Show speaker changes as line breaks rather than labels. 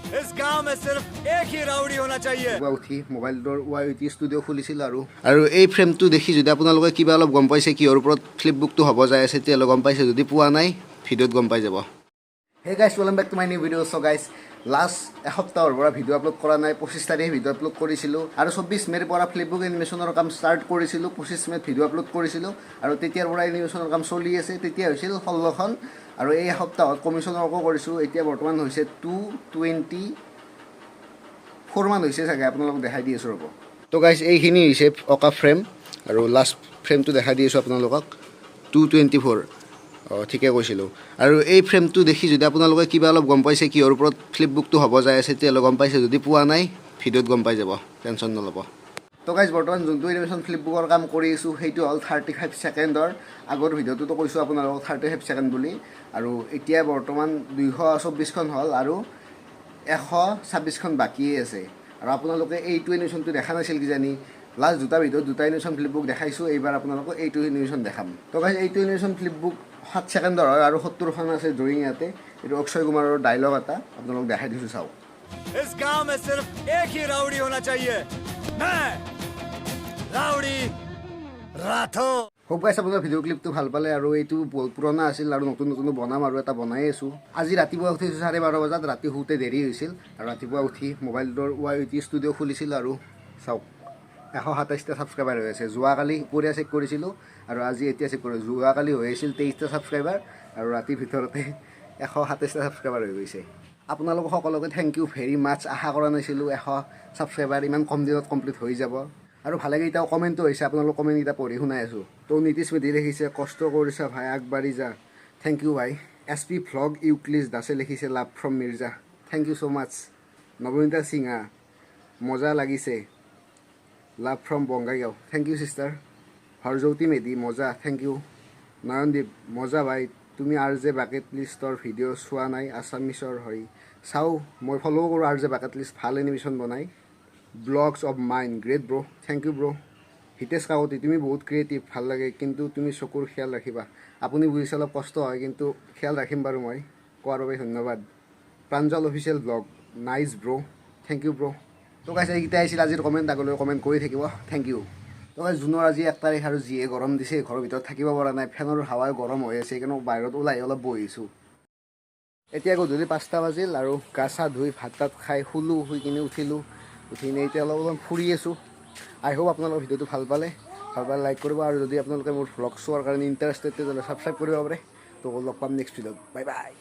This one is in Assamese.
इस गांव में सिर्फ एक ही राउडी होना चाहिए।
উঠি মোবাইলৰ ৱাইটি ষ্টুডিঅ' খুলিছিল আৰু এই ফ্ৰেমটো দেখি যদি আপোনালোকে কিবা অলপ গম পাইছে কিহৰ ওপৰত ফ্লিপবুকটো হ'ব যায় আছে তেতিয়াহ'লে গম পাইছে, যদি পোৱা নাই ভিডিঅ'ত গম পাই যাব। Hey guys, welcome back to my new video'. So' guys, last এসপ্তাহৰ পৰা ভিডিঅ' আপলোড কৰা নাই। 25 তাৰিখে ভিডিঅ' আপলোড কৰিছিলোঁ আৰু 24 মে'ৰ পৰা ফ্লিপবুক এনিমেশ্যনৰ কাম ষ্টাৰ্ট কৰিছিলোঁ। 25 মে'ত ভিডিঅ' আপলোড কৰিছিলোঁ আৰু তেতিয়াৰ পৰা এনিমেশ্যনৰ কাম চলি আছে। তেতিয়া হৈছিল 16খন আৰু এই সপ্তাহত কমিশ্যনৰ আকৌ কৰিছোঁ। এতিয়া বৰ্তমান হৈছে 224 মান হৈছে চাগে, আপোনালোকক দেখাই দি আছোঁ ৰ'ব। তো গাইছ, এইখিনি হৈছে অকা ফ্ৰেম আৰু লাষ্ট ফ্ৰেমটো দেখাই দি আছোঁ আপোনালোকক, 224। ঠিকে কৈছিলোঁ। আৰু এই ফ্ৰেমটো দেখি যদি আপোনালোকে কিবা অলপ গম পাইছে কিহৰ ওপৰত ফ্লিপবুকটো হ'ব যায় আছে তেতিয়াহ'লে গম পাইছে, যদি পোৱা নাই ভিডিঅ'ত গম পাই যাব, টেনশ্যন নল'ব। তো গাইছ, বৰ্তমান যোনটো এনিমেশ্যন ফ্লিপবুকৰ কাম কৰি আছোঁ সেইটো হ'ল 35 ছেকেণ্ডৰ। আগৰ ভিডিঅ'টোতো কৈছোঁ আপোনালোকক 35 ছেকেণ্ড বুলি। আৰু এতিয়া বৰ্তমান 224খন হ'ল আৰু 126খন বাকীয়ে আছে। আৰু আপোনালোকে এইটো এনিমেশ্যনটো দেখা নাছিল কিজানি। লাষ্ট দুটা ভিডিঅ'ত দুটা এনিমেশ্যন ফ্লিপবুক দেখাইছোঁ, এইবাৰ আপোনালোকক এইটো এনিমেশ্যন দেখাম। তো গাইছ, এইটো এনিমেশ্যন ফ্লিপবুক 7 ছেকেণ্ডৰ হয় আৰু 70খন আছে ড্ৰয়িং ইয়াতে। এইটো অক্ষয় কুমাৰৰ ডাইলগ এটা আপোনালোকক দেখাই দিছোঁ, চাওক।
इस गांव में सिर्फ एक ही राउडी होना चाहिए, मैं राउडी राठौर।
হোপ গাইছ, আপোনাৰ ভিডিঅ' ক্লিপটো ভাল পালে। আৰু এইটো বহুত পুৰণা আছিল আৰু নতুন নতুন বনাম আৰু এটা বনাই আছোঁ। আজি ৰাতিপুৱা উঠিছোঁ 12:30 বজাত। ৰাতি শুওঁতে দেৰি হৈছিল আৰু ৰাতিপুৱা উঠি মোবাইলৰ ৱাইটি ষ্টুডিঅ' খুলিছিল আৰু চাওক 127টা ছাবস্ক্ৰাইবাৰ হৈ আছে। যোৱাকালি দুপৰীয়া চেক কৰিছিলোঁ আৰু আজি এতিয়া চেক কৰিছোঁ। যোৱাকালি হৈ আছিল 23টা ছাবস্ক্ৰাইবাৰ আৰু ৰাতিৰ ভিতৰতে 127টা ছাবস্ক্ৰাইবাৰ হৈ গৈছে। আপোনালোকক সকলোকে থেংক ইউ ভেৰি মাছ। আশা কৰা নাছিলোঁ 100 ছাবস্ক্ৰাইবাৰ ইমান কম দিনত কমপ্লিট হৈ যাব। আৰু ভালেকেইটাও কমেণ্টো হৈছে, আপোনালোকৰ কমেণ্টকেইটা পঢ়ি শুনাই আছোঁ। তো নীতিশ মেধি লিখিছে, কষ্ট কৰিছা ভাই, আগবাঢ়ি যা। থেংক ইউ ভাই। SP ভ্লগ ইউক্লিছ দাসে লিখিছে, love from Mirza. Thank you so' much. Nabanita Singha, মজা লাগিছে, love from Bongaigaon. Thank you sister. Harjyoti Medhi, মজা, থেংক ইউ। নয়নদীপ, মজা ভাই। তুমি RJ বাকেট লিষ্টৰ ভিডিঅ' চোৱা নাই? আছামিছৰ হয়, চাওঁ। মই ফ'ল' কৰোঁ RJ বাকেট লিষ্ট, ভাল এনিমেশ্যন বনাই। Blogs of mind, great bro', thank you bro'. Hitesh Kakati, তুমি বহুত ক্ৰিয়েটিভ, ভাল লাগে, কিন্তু তুমি চকুৰ খেয়াল ৰাখিবা। আপুনি বুজিছে অলপ কষ্ট হয়, কিন্তু খেয়াল ৰাখিম বাৰু মই। কোৱাৰ বাবে ধন্যবাদ। Pranjal official blog, nice bro', thank you ব্ৰ'। তো গাইছ, এইকেইটা আহিছিল আজিৰ কমেণ্ট। আগলৈ কমেণ্ট কৰি থাকিব, থেংক ইউ। তো গাইছ, জুনৰ আজি 1 তাৰিখ আৰু যিয়ে গৰম দিছে, ঘৰৰ ভিতৰত থাকিব পৰা নাই। ফেনৰ হাৱাই গৰম হৈ আছে, সেইকাৰণে বাহিৰত ওলাই অলপ বহিছোঁ। এতিয়া গধূলি 5টা বাজিল আৰু গা চা ধুই ভাত তাত খাই শুলোঁ। শুই কিনে উঠিলোঁ, উঠি কিনে এতিয়া অলপ ফুৰি আছোঁ। আই হোপ আপোনালোকৰ ভিডিঅ'টো ভাল পালে লাইক কৰিব। আৰু যদি আপোনালোকে মোৰ ভ্লগ চোৱাৰ কাৰণে ইণ্টাৰেষ্টেড তেতিয়াহ'লে ছাবস্ক্ৰাইব কৰিব পাৰে। তো লগ পাম নেক্সট ভিডিঅ'ত। Bye bye.